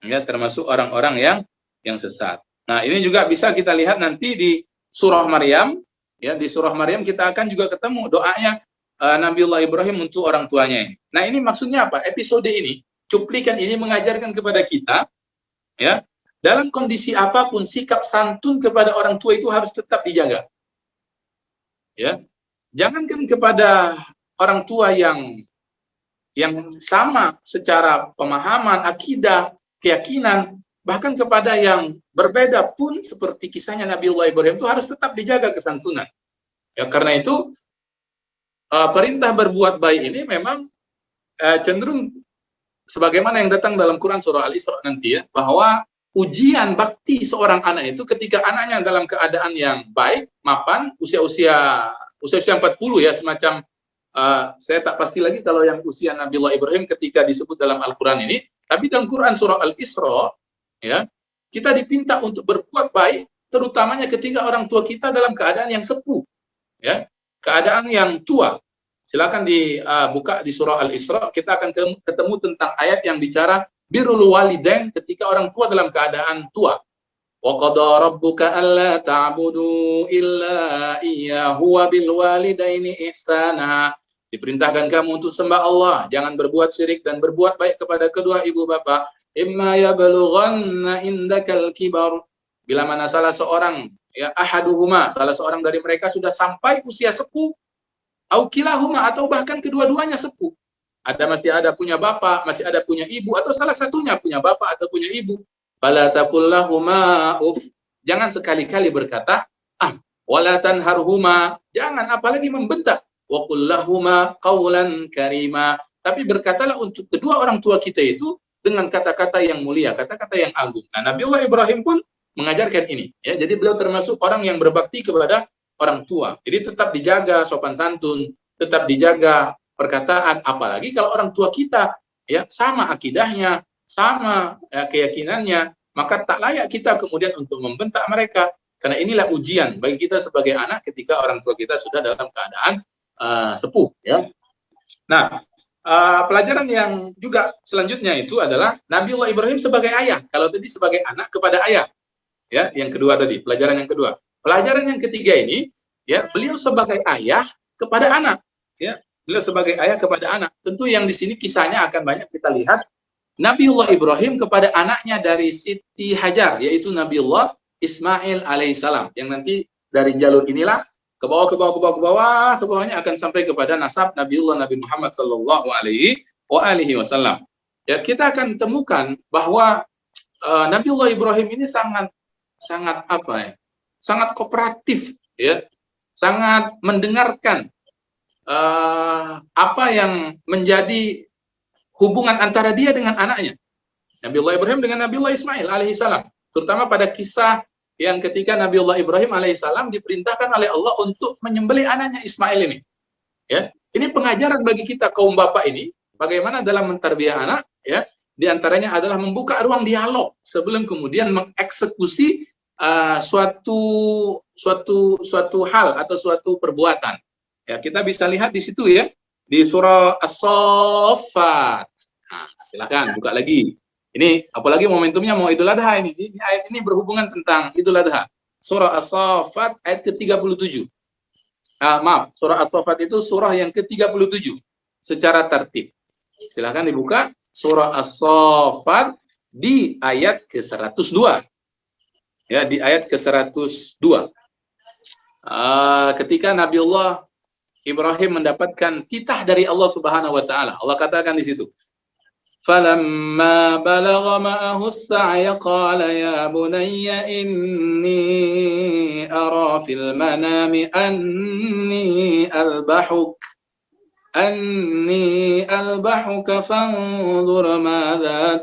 Ya, termasuk orang-orang yang sesat. Nah, ini juga bisa kita lihat nanti di surah Maryam, ya, di surah Maryam kita akan juga ketemu doanya Nabiullah Ibrahim untuk orang tuanya ini. Nah, ini maksudnya apa? Episode ini, cuplikan ini mengajarkan kepada kita, ya, dalam kondisi apapun sikap santun kepada orang tua itu harus tetap dijaga. Ya. Jangankan kepada orang tua yang sama secara pemahaman, akidah, keyakinan, bahkan kepada yang berbeda pun seperti kisahnya Nabiullah Ibrahim itu harus tetap dijaga kesantunan. Ya, karena itu perintah berbuat baik ini memang cenderung sebagaimana yang datang dalam Quran surah Al-Isra nanti, ya, bahwa ujian bakti seorang anak itu ketika anaknya dalam keadaan yang baik, mapan, usia 40, ya, semacam saya tak pasti lagi kalau yang usia Nabiullah Ibrahim ketika disebut dalam Al-Quran ini, tapi dalam Quran surah Al-Isra Ya, kita dipinta untuk berbuat baik, terutamanya ketika orang tua kita dalam keadaan yang sepuh, ya, keadaan yang tua. Silakan dibuka di surah Al-Isra, kita akan ketemu tentang ayat yang bicara birrul walidain ketika orang tua dalam keadaan tua. Wa qada rabbuka alla ta'budu illa iyyahu wa bil walidaini ihsana. Diperintahkan kamu untuk sembah Allah, jangan berbuat syirik dan berbuat baik kepada kedua ibu bapa. Imma yablughanna indakal kibar. Bila mana salah seorang, ya ahaduhuma, salah seorang dari mereka sudah sampai usia sepuh, au kilahuma, atau bahkan kedua-duanya sepuh. Masih ada punya bapak, masih ada punya ibu, atau salah satunya punya bapak atau punya ibu. Fala taqul lahuma uf. Jangan sekali-kali berkata, wala tanharhuma. Jangan apalagi membentak. Wa qul lahuma qawlan karima. Tapi berkatalah untuk kedua orang tua kita itu dengan kata-kata yang mulia, kata-kata yang agung. Nah, Nabiullah Ibrahim pun mengajarkan ini, ya. Jadi beliau termasuk orang yang berbakti kepada orang tua. Jadi tetap dijaga sopan santun, tetap dijaga perkataan, apalagi kalau orang tua kita ya sama akidahnya, sama keyakinannya, maka tak layak kita kemudian untuk membentak mereka, karena inilah ujian bagi kita sebagai anak ketika orang tua kita sudah dalam keadaan sepuh, ya. Nah, pelajaran yang juga selanjutnya itu adalah Nabiullah Ibrahim sebagai ayah. Kalau tadi sebagai anak kepada ayah, ya, yang kedua tadi, pelajaran yang kedua. Pelajaran yang ketiga ini, ya, beliau sebagai ayah kepada anak, ya. Beliau sebagai ayah kepada anak. Tentu yang di sini kisahnya akan banyak kita lihat. Nabiullah Ibrahim kepada anaknya dari Siti Hajar, yaitu Nabiullah Ismail alaihissalam, yang nanti dari jalur inilah ke bawah, ke bawah, ke bawah, ke bawah, ke bawahnya akan sampai kepada nasab Nabiullah Nabi Muhammad sallallahu alaihi wasallam. Ya, kita akan temukan bahwa Nabiullah Ibrahim ini sangat apa ya? Sangat kooperatif, ya. Sangat mendengarkan apa yang menjadi hubungan antara dia dengan anaknya. Nabiullah Ibrahim dengan Nabiullah Ismail alaihissalam. Terutama pada kisah yang ketika Nabiullah Ibrahim alaihissalam diperintahkan oleh Allah untuk menyembelih anaknya Ismail ini. Ya, ini pengajaran bagi kita kaum bapak ini, bagaimana dalam mentarbiah anak, ya. Di antaranya adalah membuka ruang dialog sebelum kemudian mengeksekusi suatu hal atau suatu perbuatan. Ya, kita bisa lihat di situ, ya, di surah As-Saffat. Nah, silakan buka lagi. Ini apalagi momentumnya mau Idul Adha ini. Ini ayat ini berhubungan tentang Idul Adha. Surah As-Saffat ayat ke-37. Maaf, surah As-Saffat itu surah yang ke-37 secara tertib. Silakan dibuka surah As-Saffat di ayat ke-102. Ya, di ayat ke-102. Ketika Nabiullah Ibrahim mendapatkan titah dari Allah Subhanahu wa taala. Allah katakan di situ, "Falamma balagha ma'ahu as-sa'ya qala ya bunayya inni ara fil manami anni albahuka fanzur madza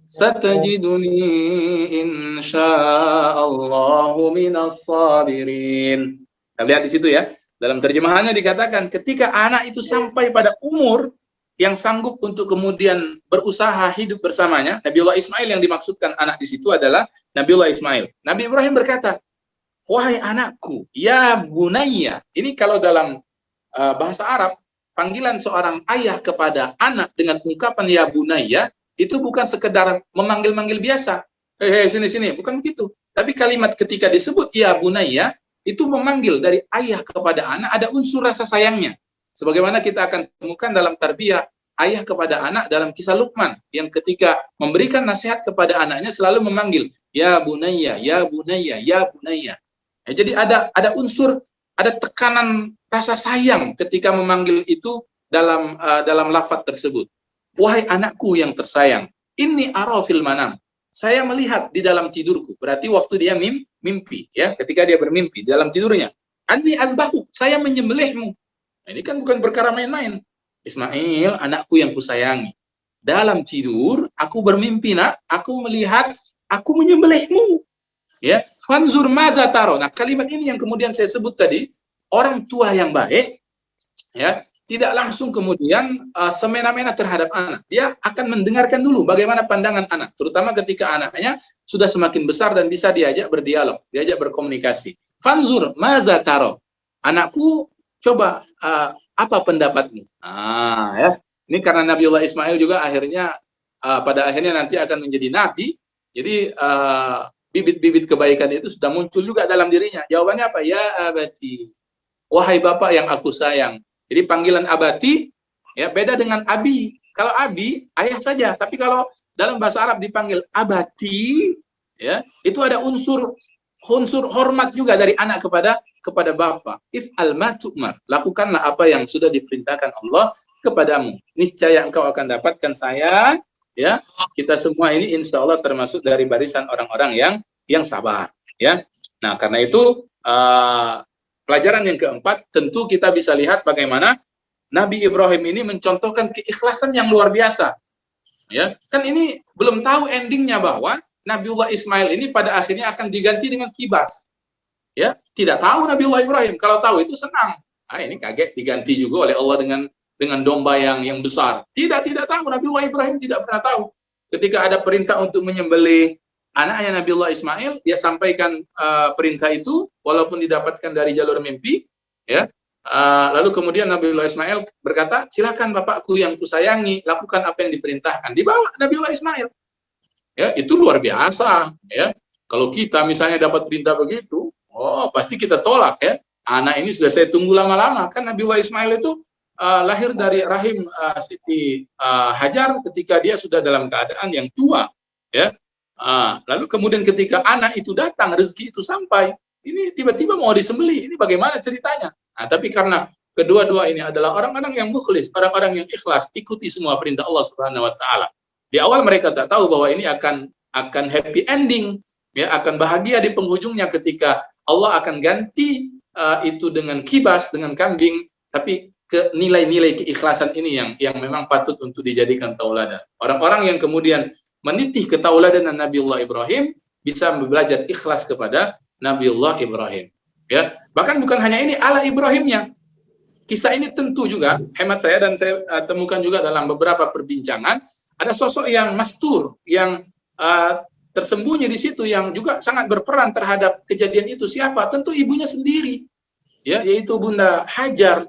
satajiduni insyaallahu minas sabirin." Kita lihat di situ, ya. Dalam terjemahannya dikatakan ketika anak itu sampai pada umur yang sanggup untuk kemudian berusaha hidup bersamanya, Nabiullah Ismail yang dimaksudkan anak di situ adalah Nabiullah Ismail. Nabi Ibrahim berkata, "Wahai anakku, ya bunayya." Ini kalau dalam bahasa Arab, panggilan seorang ayah kepada anak dengan ungkapan ya bunayya itu bukan sekedar memanggil-manggil biasa. Sini, bukan begitu. Tapi kalimat ketika disebut ya bunayya, itu memanggil dari ayah kepada anak, ada unsur rasa sayangnya. Sebagaimana kita akan temukan dalam tarbiyah ayah kepada anak dalam kisah Luqman, yang ketika memberikan nasihat kepada anaknya selalu memanggil, ya bunayya, ya bunayya, ya bunayya. Ya, jadi ada unsur, ada tekanan rasa sayang ketika memanggil itu dalam lafaz tersebut. Wahai anakku yang tersayang, inni ara fil manam. Saya melihat di dalam tidurku. Berarti waktu dia mimpi, ya, ketika dia bermimpi dalam tidurnya. Anni albahu, saya menyembelihmu. Nah, ini kan bukan perkara main-main. Ismail, anakku yang kusayangi. Dalam tidur, aku bermimpi, nak, aku melihat aku menyembelihmu. Ya, fanzur maza taro. Nah, kalimat ini yang kemudian saya sebut tadi, orang tua yang baik, ya, tidak langsung kemudian semena-mena terhadap anak. Dia akan mendengarkan dulu bagaimana pandangan anak, terutama ketika anaknya sudah semakin besar dan bisa diajak berdialog, diajak berkomunikasi. Fanzur maza taro. Anakku, coba apa pendapatmu? Ya. Ini karena Nabiullah Ismail juga akhirnya pada akhirnya nanti akan menjadi nabi. Jadi bibit-bibit kebaikan itu sudah muncul juga dalam dirinya. Jawabannya apa? Ya abati. Wahai bapak yang aku sayang. Jadi panggilan abati ya beda dengan abi. Kalau abi ayah saja, tapi kalau dalam bahasa Arab dipanggil abati ya, itu ada unsur hormat juga dari anak kepada bapak. If alma tu'mar, lakukanlah apa yang sudah diperintahkan Allah kepadamu. Niscaya engkau akan dapatkan saya ya. Kita semua ini insya Allah termasuk dari barisan orang-orang yang sabar ya. Nah, karena itu pelajaran yang keempat, tentu kita bisa lihat bagaimana Nabi Ibrahim ini mencontohkan keikhlasan yang luar biasa. Ya, kan ini belum tahu endingnya bahwa Nabiullah Ismail ini pada akhirnya akan diganti dengan kibas. Ya, tidak tahu Nabiullah Ibrahim. Kalau tahu itu senang. Ini kaget diganti juga oleh Allah dengan domba yang besar. Tidak tahu. Nabiullah Ibrahim tidak pernah tahu. Ketika ada perintah untuk menyembelih anaknya Nabiullah Ismail, dia sampaikan perintah itu walaupun didapatkan dari jalur mimpi, ya. Lalu kemudian Nabiullah Ismail berkata, silakan bapakku yang kusayangi, lakukan apa yang diperintahkan. Dibawa Nabiullah Ismail. Ya, itu luar biasa, ya. Kalau kita misalnya dapat perintah begitu, pasti kita tolak ya. Anak ini sudah saya tunggu lama-lama. Kan Nabiullah Ismail itu lahir dari rahim Siti Hajar ketika dia sudah dalam keadaan yang tua, ya. Lalu kemudian ketika anak itu datang, rezeki itu sampai, ini tiba-tiba mau disembelih. Ini bagaimana ceritanya? Tapi karena kedua-dua ini adalah orang-orang yang mukhlis, orang-orang yang ikhlas, ikuti semua perintah Allah Subhanahu wa taala. Di awal mereka tak tahu bahwa ini akan happy ending, ya, akan bahagia di penghujungnya ketika Allah akan ganti itu dengan kibas, dengan kambing, tapi ke nilai-nilai keikhlasan ini yang memang patut untuk dijadikan tauladan. Orang-orang yang kemudian menitih ketauladanan Nabiullah Ibrahim bisa belajar ikhlas kepada Nabiullah Ibrahim. Ya, bahkan bukan hanya ini ala Ibrahimnya. Kisah ini tentu juga hemat saya dan saya temukan juga dalam beberapa perbincangan ada sosok yang mastur, yang tersembunyi di situ yang juga sangat berperan terhadap kejadian itu. Siapa? Tentu ibunya sendiri. Ya, yaitu Bunda Hajar.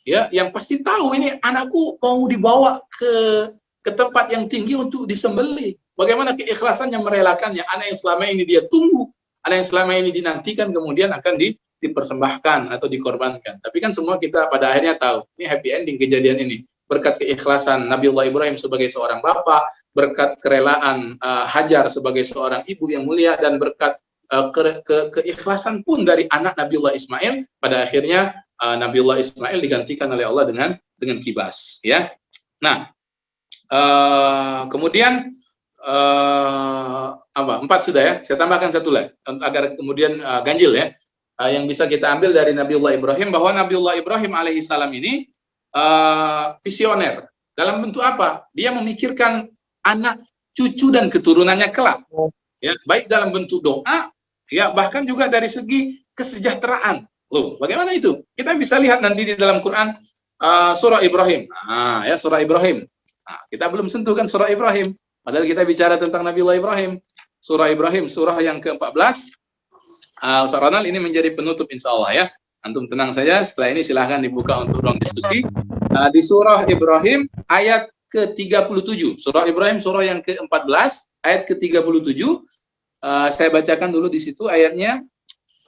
Ya, yang pasti tahu ini anakku mau dibawa ke tempat yang tinggi untuk disembelih. Bagaimana keikhlasannya merelakannya, anak yang selama ini dia tunggu, anak yang selama ini dinantikan kemudian akan dipersembahkan atau dikorbankan. Tapi kan semua kita pada akhirnya tahu, ini happy ending kejadian ini. Berkat keikhlasan Nabiullah Ibrahim sebagai seorang bapak, berkat kerelaan Hajar sebagai seorang ibu yang mulia, dan berkat keikhlasan pun dari anak Nabiullah Ismail, pada akhirnya Nabiullah Ismail digantikan oleh Allah dengan kibas. Ya. Nah, kemudian 4 sudah ya. Saya tambahkan satu lagi agar kemudian ganjil ya. Yang bisa kita ambil dari Nabiullah Ibrahim bahwa Nabiullah Ibrahim alaihissalam ini visioner. Dalam bentuk apa? Dia memikirkan anak, cucu dan keturunannya kelak. Ya, baik dalam bentuk doa, ya bahkan juga dari segi kesejahteraan. Loh, bagaimana itu? Kita bisa lihat nanti di dalam Quran surah Ibrahim. Ya surah Ibrahim. Kita belum sentuhkan surah Ibrahim. Padahal kita bicara tentang Nabiullah Ibrahim. Surah Ibrahim, surah yang ke-14. Ustaz Ronald ini menjadi penutup insya Allah ya. Antum tenang saja, setelah ini silahkan dibuka untuk ruang diskusi. Di surah Ibrahim ayat ke-37. Surah Ibrahim surah yang ke-14 ayat ke-37. Saya bacakan dulu di situ ayatnya.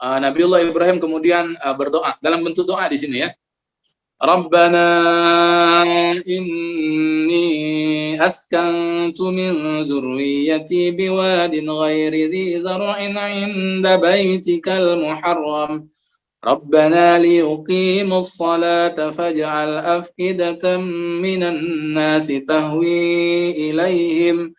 Nabiullah Ibrahim kemudian berdoa dalam bentuk doa di sini ya. Rabbana inni askantu min zurriyyati biwadin ghairi dhi zar'in 'inda baitikal muharram. Rabbana liyuqimus salata faj'al af'idatan minan nasi tahwi ilaihim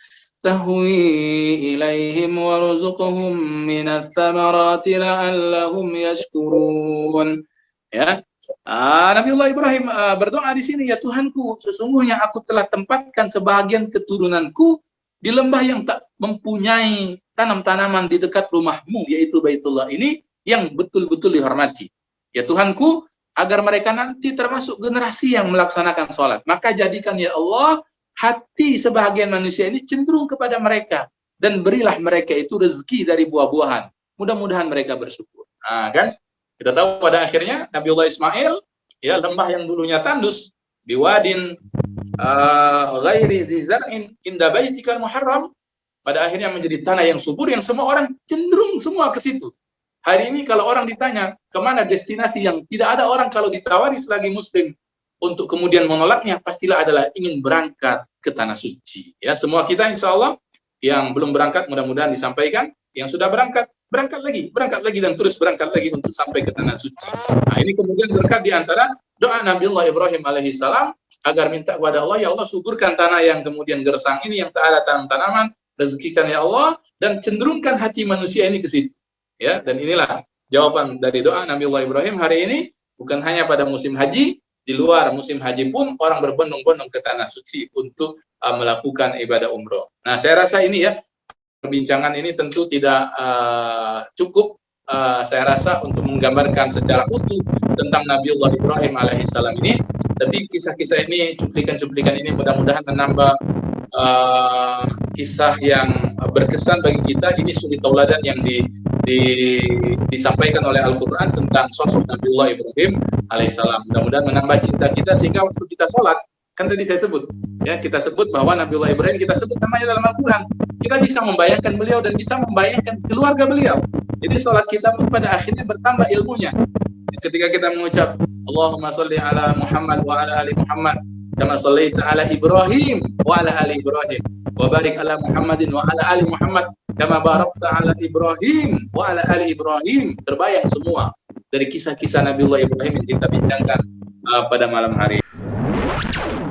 warzuqhum minats thamarati la'allahum yashkurun. Ya. Nabiullah Ibrahim berdoa di sini, ya Tuhanku, sesungguhnya aku telah tempatkan sebahagian keturunanku di lembah yang tak mempunyai tanam-tanaman di dekat rumahmu, yaitu Baitullah ini yang betul-betul dihormati. Ya Tuhanku, agar mereka nanti termasuk generasi yang melaksanakan sholat. Maka jadikan ya Allah hati sebahagian manusia ini cenderung kepada mereka, dan berilah mereka itu rezeki dari buah-buahan. Mudah-mudahan mereka bersyukur. Nah, kan? Kita tahu pada akhirnya Nabiullah Ismail, ya, lembah yang dulunya tandus, biwadin ghairi dzar'in inda baitikal muharram, pada akhirnya menjadi tanah yang subur yang semua orang cenderung semua ke situ. Hari ini kalau orang ditanya kemana destinasi yang tidak ada orang kalau ditawari selagi muslim untuk kemudian menolaknya, pastilah adalah ingin berangkat ke tanah suci. Ya, semua kita insya Allah yang belum berangkat mudah-mudahan disampaikan, yang sudah berangkat berangkat lagi dan terus berangkat lagi untuk sampai ke tanah suci. Nah, ini kemudian berkat di antara doa Nabiullah Ibrahim alaihissalam agar minta kepada Allah, ya Allah suburkan tanah yang kemudian gersang ini, yang tak ada tanam-tanaman, rezekikan ya Allah, dan cenderungkan hati manusia ini ke situ. Ya, dan inilah jawaban dari doa Nabiullah Ibrahim hari ini. Bukan hanya pada musim haji, di luar musim haji pun orang berbondong-bondong ke tanah suci untuk melakukan ibadah umroh. Nah, saya rasa ini ya, perbincangan ini tentu tidak cukup saya rasa untuk menggambarkan secara utuh tentang Nabiullah Ibrahim alaihissalam ini. Tapi kisah-kisah ini, cuplikan-cuplikan ini mudah-mudahan menambah kisah yang berkesan bagi kita. Ini suri tauladan yang disampaikan oleh Al-Quran tentang sosok Nabiullah Ibrahim alaihissalam. Mudah-mudahan menambah cinta kita sehingga waktu kita sholat, kan tadi saya sebut, ya, kita sebut bahwa Nabiullah Ibrahim, kita sebut namanya dalam Al-Quran, kita bisa membayangkan beliau dan bisa membayangkan keluarga beliau. Jadi sholat kita pun pada akhirnya bertambah ilmunya. Ketika kita mengucap Allahumma sholli ala Muhammad wa ala ali Muhammad kama shallaita ala Ibrahim wa ala ali Ibrahim wa barik ala Muhammadin wa ala ali Muhammad kama barakta ala Ibrahim wa ala ali Ibrahim, terbayang semua dari kisah-kisah Nabiullah Ibrahim yang kita bincangkan pada malam hari ini.